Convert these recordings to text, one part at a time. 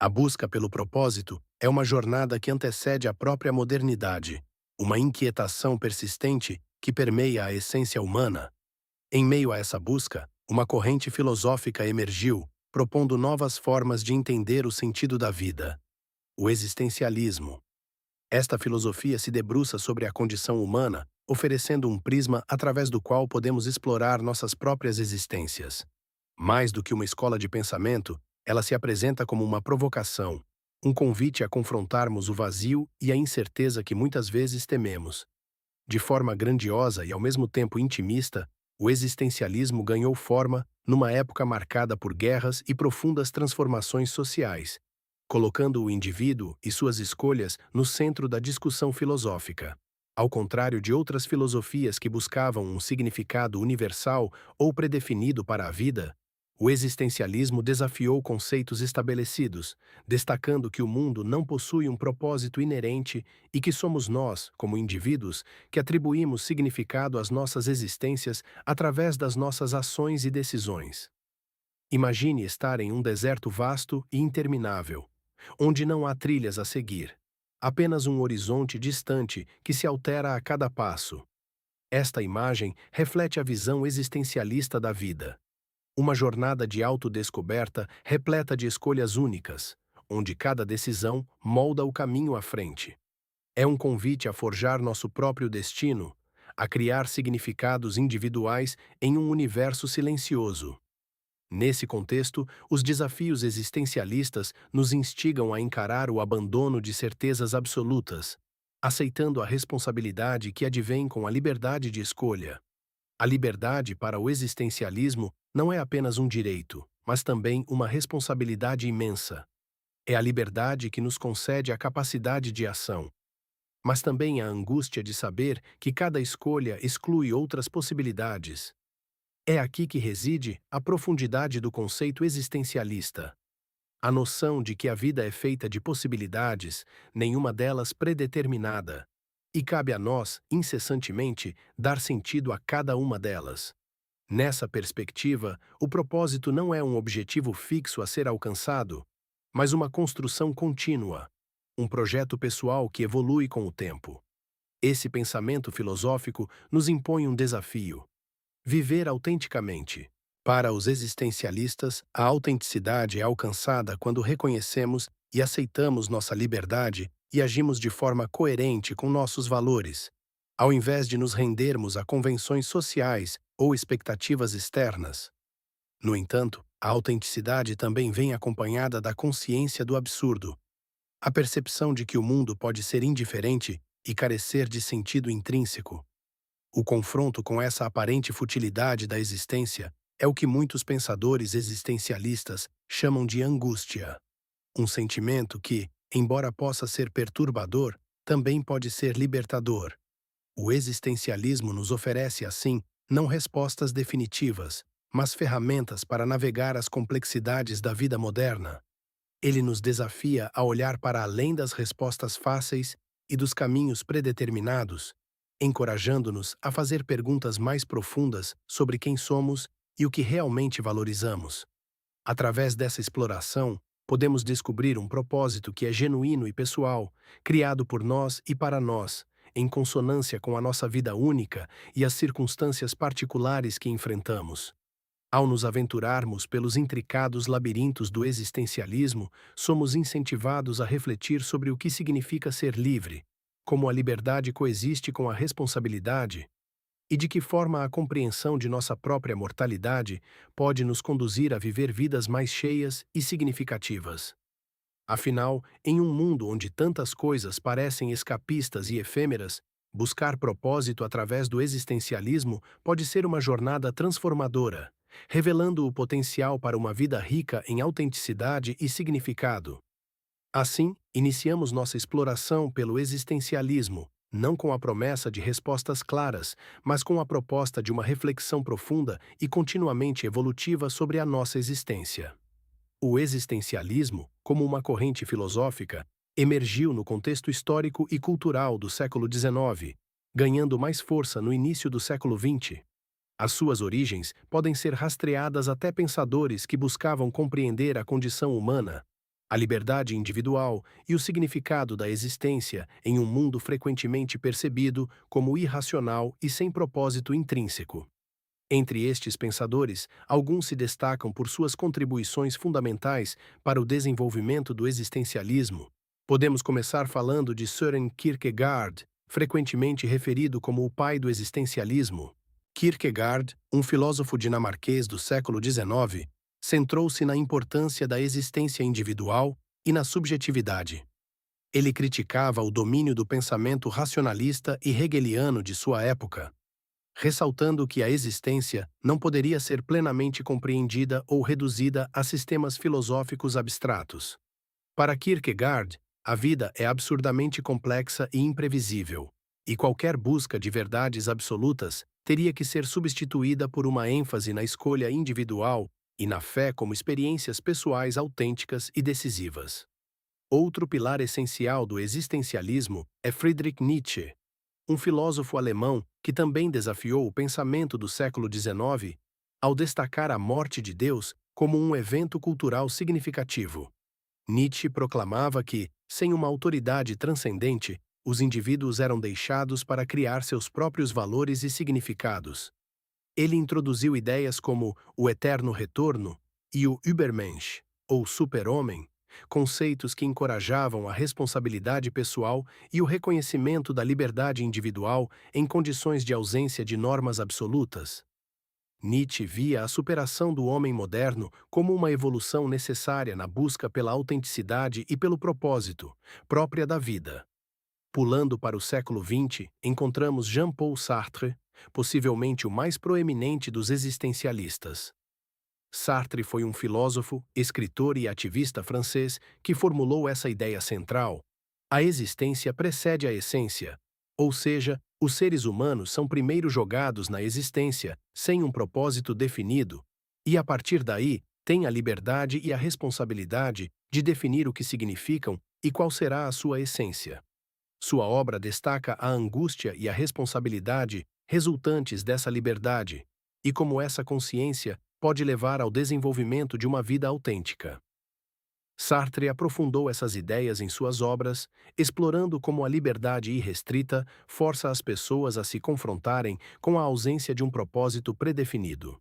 A busca pelo propósito é uma jornada que antecede a própria modernidade, uma inquietação persistente que permeia a essência humana. Em meio a essa busca, uma corrente filosófica emergiu, propondo novas formas de entender o sentido da vida: o existencialismo. Esta filosofia se debruça sobre a condição humana, oferecendo um prisma através do qual podemos explorar nossas próprias existências. Mais do que uma escola de pensamento, ela se apresenta como uma provocação, um convite a confrontarmos o vazio e a incerteza que muitas vezes tememos. De forma grandiosa e ao mesmo tempo intimista, o existencialismo ganhou forma numa época marcada por guerras e profundas transformações sociais, colocando o indivíduo e suas escolhas no centro da discussão filosófica. Ao contrário de outras filosofias que buscavam um significado universal ou predefinido para a vida, o existencialismo desafiou conceitos estabelecidos, destacando que o mundo não possui um propósito inerente e que somos nós, como indivíduos, que atribuímos significado às nossas existências através das nossas ações e decisões. Imagine estar em um deserto vasto e interminável, onde não há trilhas a seguir, apenas um horizonte distante que se altera a cada passo. Esta imagem reflete a visão existencialista da vida. Uma jornada de autodescoberta repleta de escolhas únicas, onde cada decisão molda o caminho à frente. É um convite a forjar nosso próprio destino, a criar significados individuais em um universo silencioso. Nesse contexto, os desafios existencialistas nos instigam a encarar o abandono de certezas absolutas, aceitando a responsabilidade que advém com a liberdade de escolha. A liberdade para o existencialismo não é apenas um direito, mas também uma responsabilidade imensa. É a liberdade que nos concede a capacidade de ação, mas também a angústia de saber que cada escolha exclui outras possibilidades. É aqui que reside a profundidade do conceito existencialista. A noção de que a vida é feita de possibilidades, nenhuma delas predeterminada, e cabe a nós, incessantemente, dar sentido a cada uma delas. Nessa perspectiva, o propósito não é um objetivo fixo a ser alcançado, mas uma construção contínua, um projeto pessoal que evolui com o tempo. Esse pensamento filosófico nos impõe um desafio: viver autenticamente. Para os existencialistas, a autenticidade é alcançada quando reconhecemos e aceitamos nossa liberdade e agimos de forma coerente com nossos valores, ao invés de nos rendermos a convenções sociais ou expectativas externas. No entanto, a autenticidade também vem acompanhada da consciência do absurdo, a percepção de que o mundo pode ser indiferente e carecer de sentido intrínseco. O confronto com essa aparente futilidade da existência é o que muitos pensadores existencialistas chamam de angústia, um sentimento que, embora possa ser perturbador, também pode ser libertador. O existencialismo nos oferece, assim, não respostas definitivas, mas ferramentas para navegar as complexidades da vida moderna. Ele nos desafia a olhar para além das respostas fáceis e dos caminhos predeterminados, encorajando-nos a fazer perguntas mais profundas sobre quem somos e o que realmente valorizamos. Através dessa exploração, podemos descobrir um propósito que é genuíno e pessoal, criado por nós e para nós, em consonância com a nossa vida única e as circunstâncias particulares que enfrentamos. Ao nos aventurarmos pelos intricados labirintos do existencialismo, somos incentivados a refletir sobre o que significa ser livre, como a liberdade coexiste com a responsabilidade, e de que forma a compreensão de nossa própria mortalidade pode nos conduzir a viver vidas mais cheias e significativas. Afinal, em um mundo onde tantas coisas parecem escapistas e efêmeras, buscar propósito através do existencialismo pode ser uma jornada transformadora, revelando o potencial para uma vida rica em autenticidade e significado. Assim, iniciamos nossa exploração pelo existencialismo, não com a promessa de respostas claras, mas com a proposta de uma reflexão profunda e continuamente evolutiva sobre a nossa existência. O existencialismo, como uma corrente filosófica, emergiu no contexto histórico e cultural do século XIX, ganhando mais força no início do século XX. As suas origens podem ser rastreadas até pensadores que buscavam compreender a condição humana, a liberdade individual e o significado da existência em um mundo frequentemente percebido como irracional e sem propósito intrínseco. Entre estes pensadores, alguns se destacam por suas contribuições fundamentais para o desenvolvimento do existencialismo. Podemos começar falando de Søren Kierkegaard, frequentemente referido como o pai do existencialismo. Kierkegaard, um filósofo dinamarquês do século XIX, centrou-se na importância da existência individual e na subjetividade. Ele criticava o domínio do pensamento racionalista e hegeliano de sua época, ressaltando que a existência não poderia ser plenamente compreendida ou reduzida a sistemas filosóficos abstratos. Para Kierkegaard, a vida é absurdamente complexa e imprevisível, e qualquer busca de verdades absolutas teria que ser substituída por uma ênfase na escolha individual e na fé como experiências pessoais autênticas e decisivas. Outro pilar essencial do existencialismo é Friedrich Nietzsche, um filósofo alemão que também desafiou o pensamento do século XIX ao destacar a morte de Deus como um evento cultural significativo. Nietzsche proclamava que, sem uma autoridade transcendente, os indivíduos eram deixados para criar seus próprios valores e significados. Ele introduziu ideias como o eterno retorno e o Übermensch, ou super-homem, conceitos que encorajavam a responsabilidade pessoal e o reconhecimento da liberdade individual em condições de ausência de normas absolutas. Nietzsche via a superação do homem moderno como uma evolução necessária na busca pela autenticidade e pelo propósito, própria da vida. Pulando para o século XX, encontramos Jean-Paul Sartre, possivelmente o mais proeminente dos existencialistas. Sartre foi um filósofo, escritor e ativista francês que formulou essa ideia central: a existência precede a essência, ou seja, os seres humanos são primeiro jogados na existência, sem um propósito definido, e a partir daí têm a liberdade e a responsabilidade de definir o que significam e qual será a sua essência. Sua obra destaca a angústia e a responsabilidade resultantes dessa liberdade, e como essa consciência pode levar ao desenvolvimento de uma vida autêntica. Sartre aprofundou essas ideias em suas obras, explorando como a liberdade irrestrita força as pessoas a se confrontarem com a ausência de um propósito predefinido.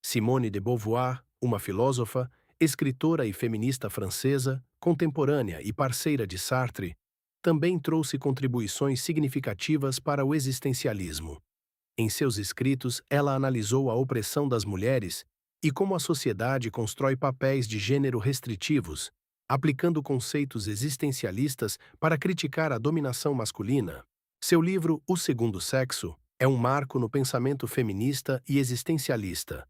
Simone de Beauvoir, uma filósofa, escritora e feminista francesa, contemporânea e parceira de Sartre, também trouxe contribuições significativas para o existencialismo. Em seus escritos, ela analisou a opressão das mulheres e como a sociedade constrói papéis de gênero restritivos, aplicando conceitos existencialistas para criticar a dominação masculina. Seu livro O Segundo Sexo é um marco no pensamento feminista e existencialista,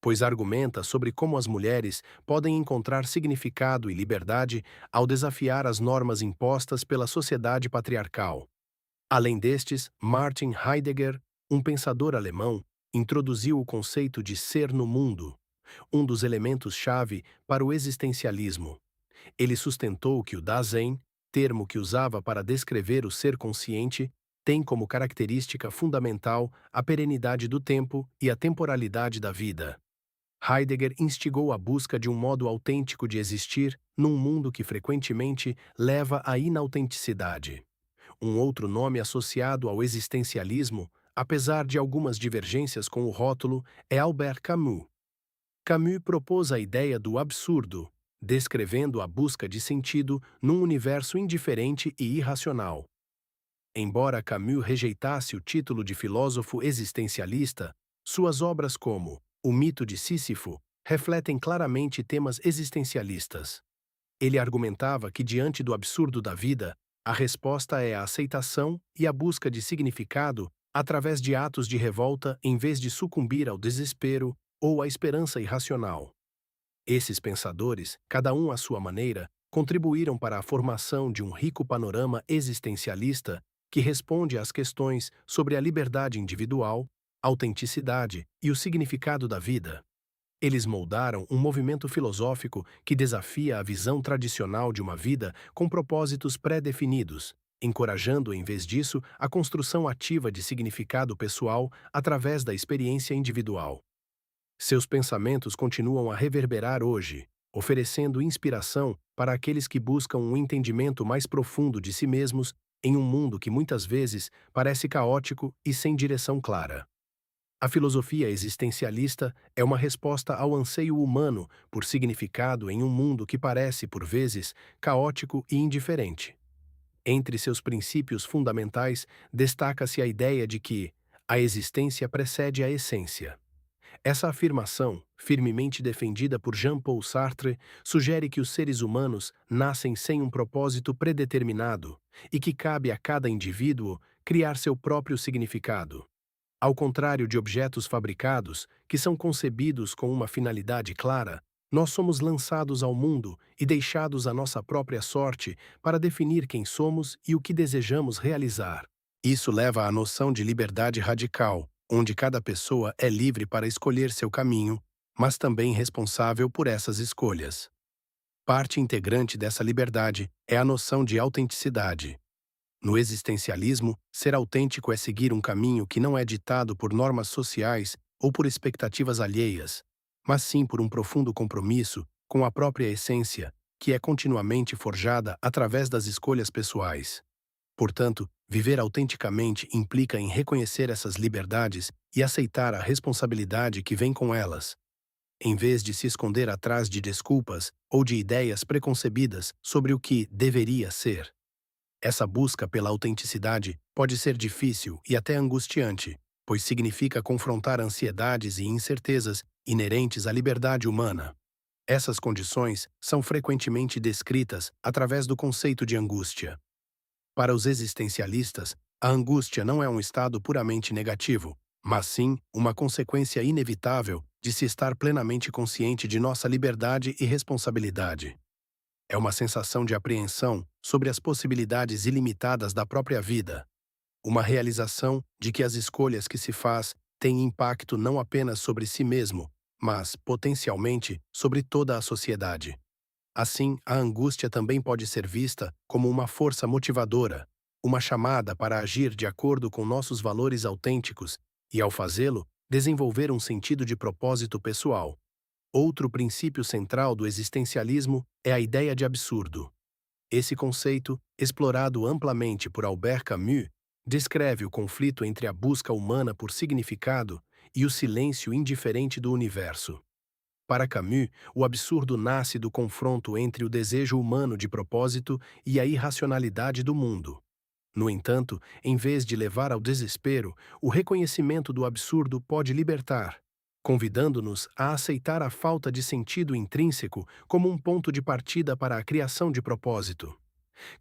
pois argumenta sobre como as mulheres podem encontrar significado e liberdade ao desafiar as normas impostas pela sociedade patriarcal. Além destes, Martin Heidegger, um pensador alemão, introduziu o conceito de ser no mundo, um dos elementos-chave para o existencialismo. Ele sustentou que o Dasein, termo que usava para descrever o ser consciente, tem como característica fundamental a perenidade do tempo e a temporalidade da vida. Heidegger instigou a busca de um modo autêntico de existir num mundo que frequentemente leva à inautenticidade. Um outro nome associado ao existencialismo, apesar de algumas divergências com o rótulo, é Albert Camus. Camus propôs a ideia do absurdo, descrevendo a busca de sentido num universo indiferente e irracional. Embora Camus rejeitasse o título de filósofo existencialista, suas obras como O Mito de Sísifo refletem claramente temas existencialistas. Ele argumentava que, diante do absurdo da vida, a resposta é a aceitação e a busca de significado através de atos de revolta em vez de sucumbir ao desespero ou à esperança irracional. Esses pensadores, cada um à sua maneira, contribuíram para a formação de um rico panorama existencialista que responde às questões sobre a liberdade individual, autenticidade e o significado da vida. Eles moldaram um movimento filosófico que desafia a visão tradicional de uma vida com propósitos pré-definidos, encorajando, em vez disso, a construção ativa de significado pessoal através da experiência individual. Seus pensamentos continuam a reverberar hoje, oferecendo inspiração para aqueles que buscam um entendimento mais profundo de si mesmos em um mundo que muitas vezes parece caótico e sem direção clara. A filosofia existencialista é uma resposta ao anseio humano por significado em um mundo que parece, por vezes, caótico e indiferente. Entre seus princípios fundamentais, destaca-se a ideia de que a existência precede a essência. Essa afirmação, firmemente defendida por Jean-Paul Sartre, sugere que os seres humanos nascem sem um propósito predeterminado e que cabe a cada indivíduo criar seu próprio significado. Ao contrário de objetos fabricados, que são concebidos com uma finalidade clara, nós somos lançados ao mundo e deixados à nossa própria sorte para definir quem somos e o que desejamos realizar. Isso leva à noção de liberdade radical, onde cada pessoa é livre para escolher seu caminho, mas também responsável por essas escolhas. Parte integrante dessa liberdade é a noção de autenticidade. No existencialismo, ser autêntico é seguir um caminho que não é ditado por normas sociais ou por expectativas alheias, mas sim por um profundo compromisso com a própria essência, que é continuamente forjada através das escolhas pessoais. Portanto, viver autenticamente implica em reconhecer essas liberdades e aceitar a responsabilidade que vem com elas, em vez de se esconder atrás de desculpas ou de ideias preconcebidas sobre o que deveria ser. Essa busca pela autenticidade pode ser difícil e até angustiante, pois significa confrontar ansiedades e incertezas inerentes à liberdade humana. Essas condições são frequentemente descritas através do conceito de angústia. Para os existencialistas, a angústia não é um estado puramente negativo, mas sim uma consequência inevitável de se estar plenamente consciente de nossa liberdade e responsabilidade. É uma sensação de apreensão sobre as possibilidades ilimitadas da própria vida, uma realização de que as escolhas que se faz têm impacto não apenas sobre si mesmo, mas, potencialmente, sobre toda a sociedade. Assim, a angústia também pode ser vista como uma força motivadora, uma chamada para agir de acordo com nossos valores autênticos e, ao fazê-lo, desenvolver um sentido de propósito pessoal. Outro princípio central do existencialismo é a ideia de absurdo. Esse conceito, explorado amplamente por Albert Camus, descreve o conflito entre a busca humana por significado e o silêncio indiferente do universo. Para Camus, o absurdo nasce do confronto entre o desejo humano de propósito e a irracionalidade do mundo. No entanto, em vez de levar ao desespero, o reconhecimento do absurdo pode libertar, convidando-nos a aceitar a falta de sentido intrínseco como um ponto de partida para a criação de propósito.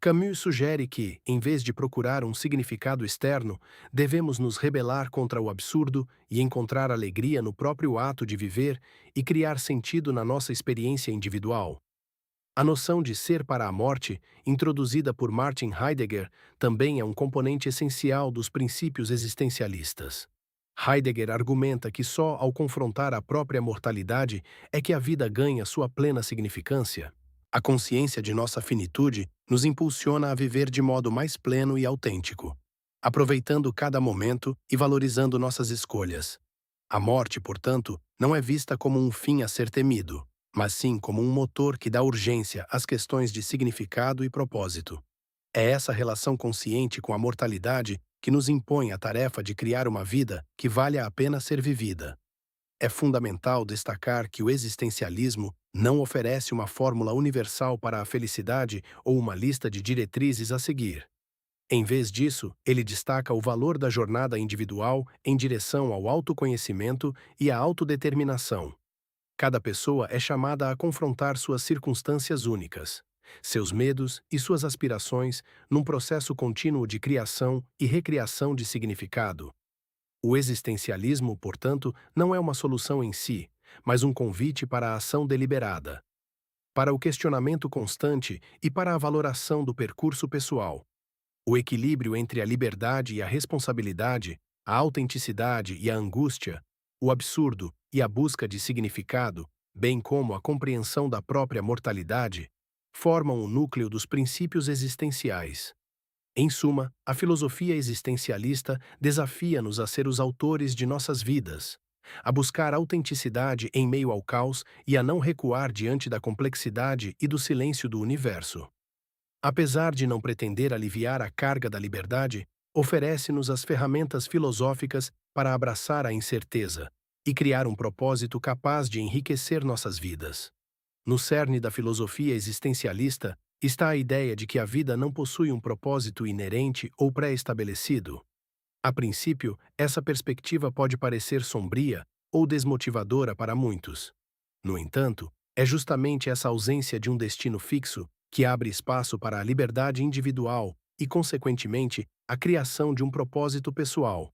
Camus sugere que, em vez de procurar um significado externo, devemos nos rebelar contra o absurdo e encontrar alegria no próprio ato de viver e criar sentido na nossa experiência individual. A noção de ser para a morte, introduzida por Martin Heidegger, também é um componente essencial dos princípios existencialistas. Heidegger argumenta que só ao confrontar a própria mortalidade é que a vida ganha sua plena significância. A consciência de nossa finitude nos impulsiona a viver de modo mais pleno e autêntico, aproveitando cada momento e valorizando nossas escolhas. A morte, portanto, não é vista como um fim a ser temido, mas sim como um motor que dá urgência às questões de significado e propósito. É essa relação consciente com a mortalidade que nos impõe a tarefa de criar uma vida que valha a pena ser vivida. É fundamental destacar que o existencialismo não oferece uma fórmula universal para a felicidade ou uma lista de diretrizes a seguir. Em vez disso, ele destaca o valor da jornada individual em direção ao autoconhecimento e à autodeterminação. Cada pessoa é chamada a confrontar suas circunstâncias únicas, seus medos e suas aspirações num processo contínuo de criação e recriação de significado. O existencialismo, portanto, não é uma solução em si, mas um convite para a ação deliberada, para o questionamento constante e para a valoração do percurso pessoal. O equilíbrio entre a liberdade e a responsabilidade, a autenticidade e a angústia, o absurdo e a busca de significado, bem como a compreensão da própria mortalidade, formam o núcleo dos princípios existenciais. Em suma, a filosofia existencialista desafia-nos a ser os autores de nossas vidas, a buscar autenticidade em meio ao caos e a não recuar diante da complexidade e do silêncio do universo. Apesar de não pretender aliviar a carga da liberdade, oferece-nos as ferramentas filosóficas para abraçar a incerteza e criar um propósito capaz de enriquecer nossas vidas. No cerne da filosofia existencialista está a ideia de que a vida não possui um propósito inerente ou pré-estabelecido. A princípio, essa perspectiva pode parecer sombria ou desmotivadora para muitos. No entanto, é justamente essa ausência de um destino fixo que abre espaço para a liberdade individual e, consequentemente, a criação de um propósito pessoal.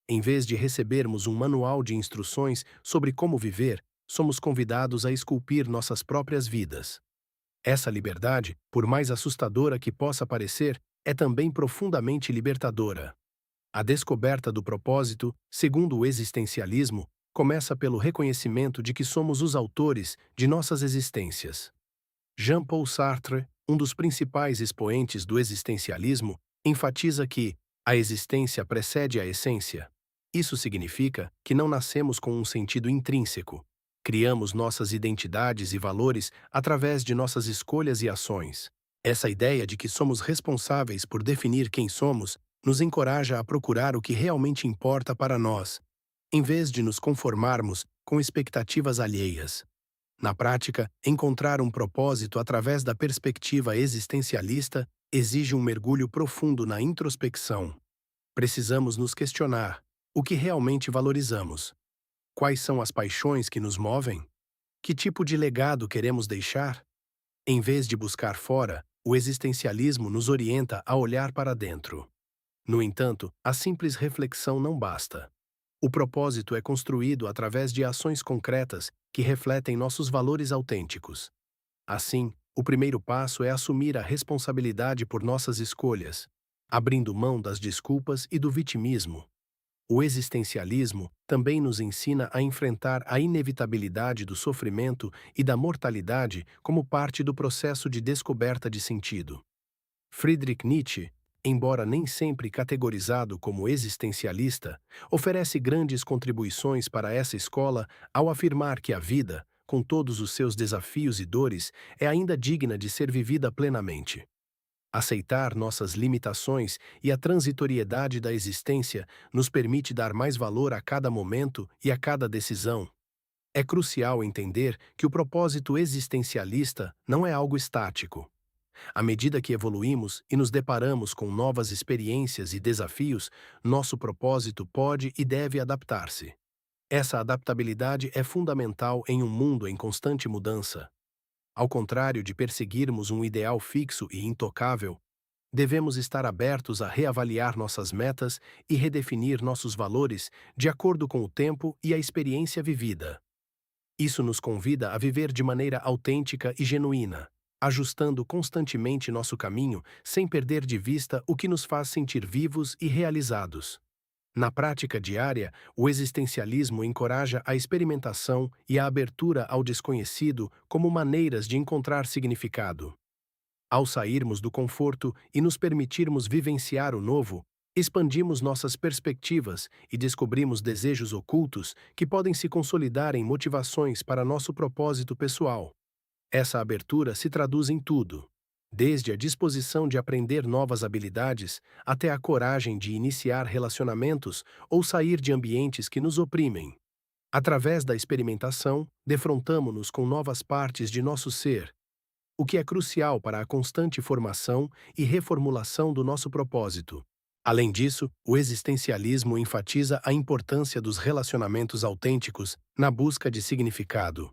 Em vez de recebermos um manual de instruções sobre como viver, somos convidados a esculpir nossas próprias vidas. Essa liberdade, por mais assustadora que possa parecer, é também profundamente libertadora. A descoberta do propósito, segundo o existencialismo, começa pelo reconhecimento de que somos os autores de nossas existências. Jean-Paul Sartre, um dos principais expoentes do existencialismo, enfatiza que a existência precede a essência. Isso significa que não nascemos com um sentido intrínseco. Criamos nossas identidades e valores através de nossas escolhas e ações. Essa ideia de que somos responsáveis por definir quem somos nos encoraja a procurar o que realmente importa para nós, em vez de nos conformarmos com expectativas alheias. Na prática, encontrar um propósito através da perspectiva existencialista exige um mergulho profundo na introspecção. Precisamos nos questionar: o que realmente valorizamos? Quais são as paixões que nos movem? Que tipo de legado queremos deixar? Em vez de buscar fora, o existencialismo nos orienta a olhar para dentro. No entanto, a simples reflexão não basta. O propósito é construído através de ações concretas que refletem nossos valores autênticos. Assim, o primeiro passo é assumir a responsabilidade por nossas escolhas, abrindo mão das desculpas e do vitimismo. O existencialismo também nos ensina a enfrentar a inevitabilidade do sofrimento e da mortalidade como parte do processo de descoberta de sentido. Friedrich Nietzsche, embora nem sempre categorizado como existencialista, oferece grandes contribuições para essa escola ao afirmar que a vida, com todos os seus desafios e dores, é ainda digna de ser vivida plenamente. Aceitar nossas limitações e a transitoriedade da existência nos permite dar mais valor a cada momento e a cada decisão. É crucial entender que o propósito existencialista não é algo estático. À medida que evoluímos e nos deparamos com novas experiências e desafios, nosso propósito pode e deve adaptar-se. Essa adaptabilidade é fundamental em um mundo em constante mudança. Ao contrário de perseguirmos um ideal fixo e intocável, devemos estar abertos a reavaliar nossas metas e redefinir nossos valores de acordo com o tempo e a experiência vivida. Isso nos convida a viver de maneira autêntica e genuína, ajustando constantemente nosso caminho sem perder de vista o que nos faz sentir vivos e realizados. Na prática diária, o existencialismo encoraja a experimentação e a abertura ao desconhecido como maneiras de encontrar significado. Ao sairmos do conforto e nos permitirmos vivenciar o novo, expandimos nossas perspectivas e descobrimos desejos ocultos que podem se consolidar em motivações para nosso propósito pessoal. Essa abertura se traduz em tudo, desde a disposição de aprender novas habilidades até a coragem de iniciar relacionamentos ou sair de ambientes que nos oprimem. Através da experimentação, defrontamo-nos com novas partes de nosso ser, o que é crucial para a constante formação e reformulação do nosso propósito. Além disso, o existencialismo enfatiza a importância dos relacionamentos autênticos na busca de significado.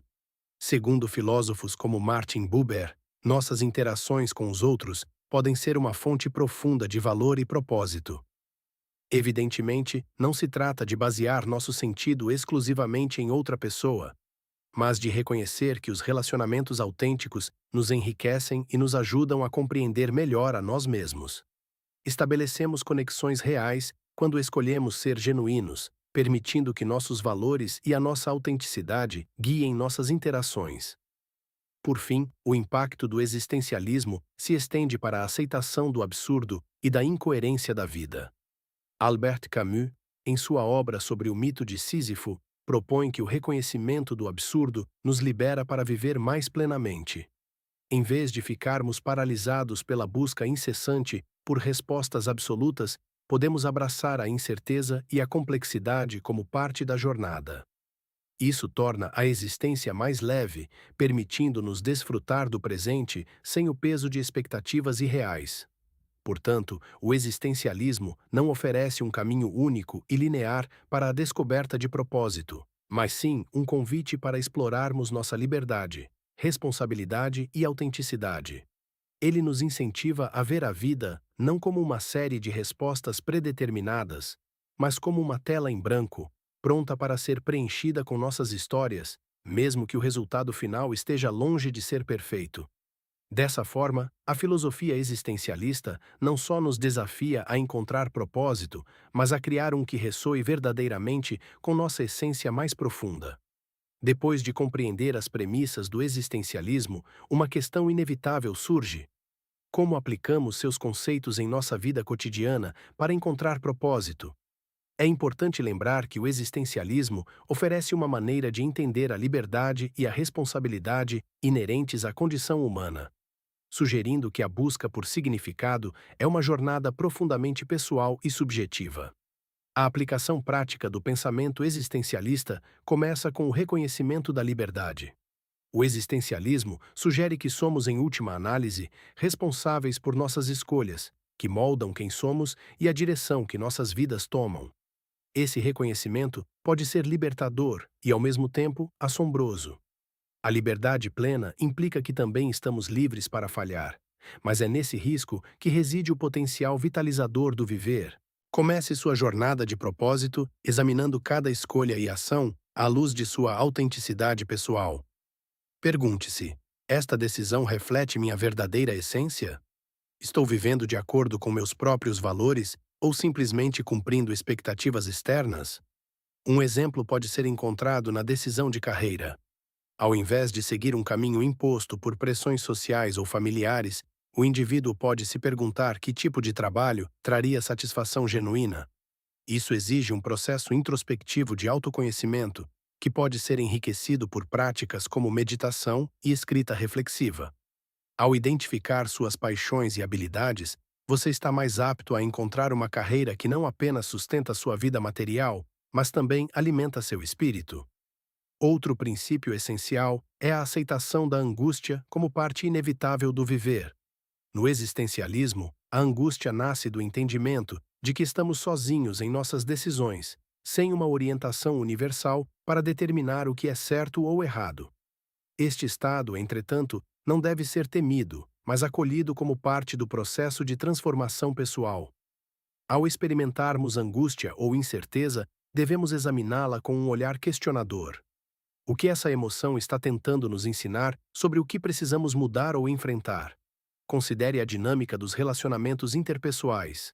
Segundo filósofos como Martin Buber, nossas interações com os outros podem ser uma fonte profunda de valor e propósito. Evidentemente, não se trata de basear nosso sentido exclusivamente em outra pessoa, mas de reconhecer que os relacionamentos autênticos nos enriquecem e nos ajudam a compreender melhor a nós mesmos. Estabelecemos conexões reais quando escolhemos ser genuínos, permitindo que nossos valores e a nossa autenticidade guiem nossas interações. Por fim, o impacto do existencialismo se estende para a aceitação do absurdo e da incoerência da vida. Albert Camus, em sua obra sobre o mito de Sísifo, propõe que o reconhecimento do absurdo nos libera para viver mais plenamente. Em vez de ficarmos paralisados pela busca incessante por respostas absolutas, podemos abraçar a incerteza e a complexidade como parte da jornada. Isso torna a existência mais leve, permitindo-nos desfrutar do presente sem o peso de expectativas irreais. Portanto, o existencialismo não oferece um caminho único e linear para a descoberta de propósito, mas sim um convite para explorarmos nossa liberdade, responsabilidade e autenticidade. Ele nos incentiva a ver a vida não como uma série de respostas predeterminadas, mas como uma tela em branco, pronta para ser preenchida com nossas histórias, mesmo que o resultado final esteja longe de ser perfeito. Dessa forma, a filosofia existencialista não só nos desafia a encontrar propósito, mas a criar um que ressoe verdadeiramente com nossa essência mais profunda. Depois de compreender as premissas do existencialismo, uma questão inevitável surge: como aplicamos seus conceitos em nossa vida cotidiana para encontrar propósito? É importante lembrar que o existencialismo oferece uma maneira de entender a liberdade e a responsabilidade inerentes à condição humana, sugerindo que a busca por significado é uma jornada profundamente pessoal e subjetiva. A aplicação prática do pensamento existencialista começa com o reconhecimento da liberdade. O existencialismo sugere que somos, em última análise, responsáveis por nossas escolhas, que moldam quem somos e a direção que nossas vidas tomam. Esse reconhecimento pode ser libertador e, ao mesmo tempo, assombroso. A liberdade plena implica que também estamos livres para falhar, mas é nesse risco que reside o potencial vitalizador do viver. Comece sua jornada de propósito examinando cada escolha e ação à luz de sua autenticidade pessoal. Pergunte-se: esta decisão reflete minha verdadeira essência? Estou vivendo de acordo com meus próprios valores ou simplesmente cumprindo expectativas externas? Um exemplo pode ser encontrado na decisão de carreira. Ao invés de seguir um caminho imposto por pressões sociais ou familiares, o indivíduo pode se perguntar que tipo de trabalho traria satisfação genuína. Isso exige um processo introspectivo de autoconhecimento, que pode ser enriquecido por práticas como meditação e escrita reflexiva. Ao identificar suas paixões e habilidades, você está mais apto a encontrar uma carreira que não apenas sustenta sua vida material, mas também alimenta seu espírito. Outro princípio essencial é a aceitação da angústia como parte inevitável do viver. No existencialismo, a angústia nasce do entendimento de que estamos sozinhos em nossas decisões, sem uma orientação universal para determinar o que é certo ou errado. Este estado, entretanto, não deve ser temido, mas acolhido como parte do processo de transformação pessoal. Ao experimentarmos angústia ou incerteza, devemos examiná-la com um olhar questionador. O que essa emoção está tentando nos ensinar sobre o que precisamos mudar ou enfrentar? Considere a dinâmica dos relacionamentos interpessoais.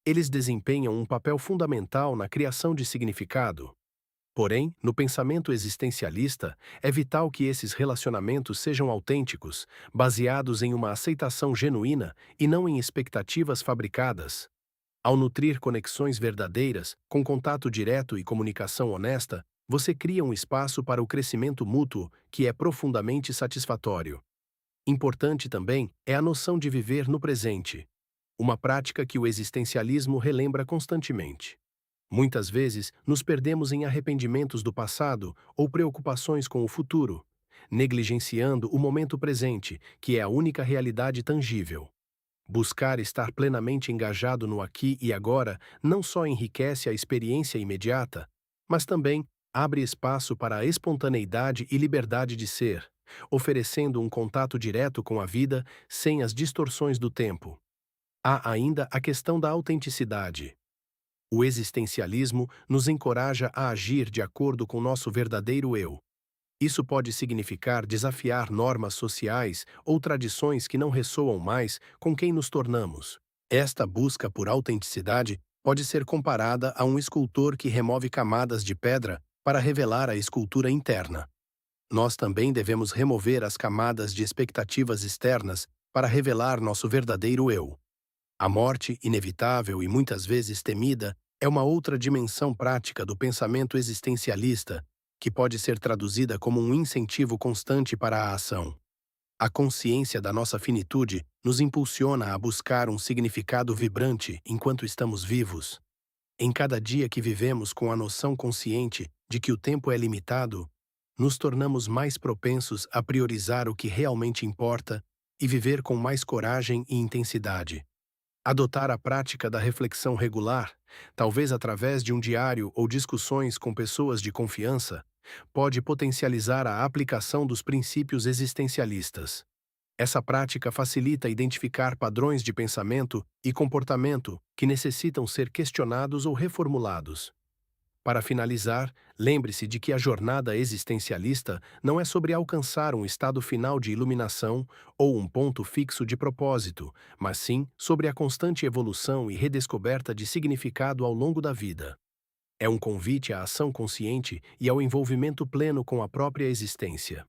Eles desempenham um papel fundamental na criação de significado. Porém, no pensamento existencialista, é vital que esses relacionamentos sejam autênticos, baseados em uma aceitação genuína e não em expectativas fabricadas. Ao nutrir conexões verdadeiras, com contato direto e comunicação honesta, você cria um espaço para o crescimento mútuo que é profundamente satisfatório. Importante também é a noção de viver no presente, uma prática que o existencialismo relembra constantemente. Muitas vezes, nos perdemos em arrependimentos do passado ou preocupações com o futuro, negligenciando o momento presente, que é a única realidade tangível. Buscar estar plenamente engajado no aqui e agora não só enriquece a experiência imediata, mas também abre espaço para a espontaneidade e liberdade de ser, oferecendo um contato direto com a vida sem as distorções do tempo. Há ainda a questão da autenticidade. O existencialismo nos encoraja a agir de acordo com nosso verdadeiro eu. Isso pode significar desafiar normas sociais ou tradições que não ressoam mais com quem nos tornamos. Esta busca por autenticidade pode ser comparada a um escultor que remove camadas de pedra para revelar a escultura interna. Nós também devemos remover as camadas de expectativas externas para revelar nosso verdadeiro eu. A morte, inevitável e muitas vezes temida, é uma outra dimensão prática do pensamento existencialista que pode ser traduzida como um incentivo constante para a ação. A consciência da nossa finitude nos impulsiona a buscar um significado vibrante enquanto estamos vivos. Em cada dia que vivemos com a noção consciente de que o tempo é limitado, nos tornamos mais propensos a priorizar o que realmente importa e viver com mais coragem e intensidade. Adotar a prática da reflexão regular, talvez através de um diário ou discussões com pessoas de confiança, pode potencializar a aplicação dos princípios existencialistas. Essa prática facilita identificar padrões de pensamento e comportamento que necessitam ser questionados ou reformulados. Para finalizar, lembre-se de que a jornada existencialista não é sobre alcançar um estado final de iluminação ou um ponto fixo de propósito, mas sim sobre a constante evolução e redescoberta de significado ao longo da vida. É um convite à ação consciente e ao envolvimento pleno com a própria existência.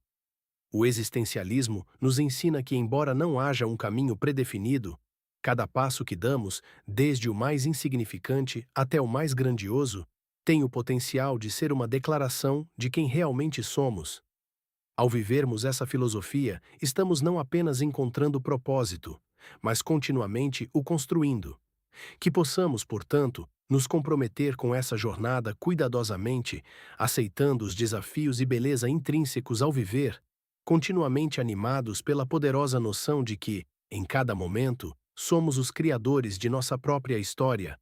O existencialismo nos ensina que, embora não haja um caminho predefinido, cada passo que damos, desde o mais insignificante até o mais grandioso, tem o potencial de ser uma declaração de quem realmente somos. Ao vivermos essa filosofia, estamos não apenas encontrando propósito, mas continuamente o construindo. Que possamos, portanto, nos comprometer com essa jornada cuidadosamente, aceitando os desafios e beleza intrínsecos ao viver, continuamente animados pela poderosa noção de que, em cada momento, somos os criadores de nossa própria história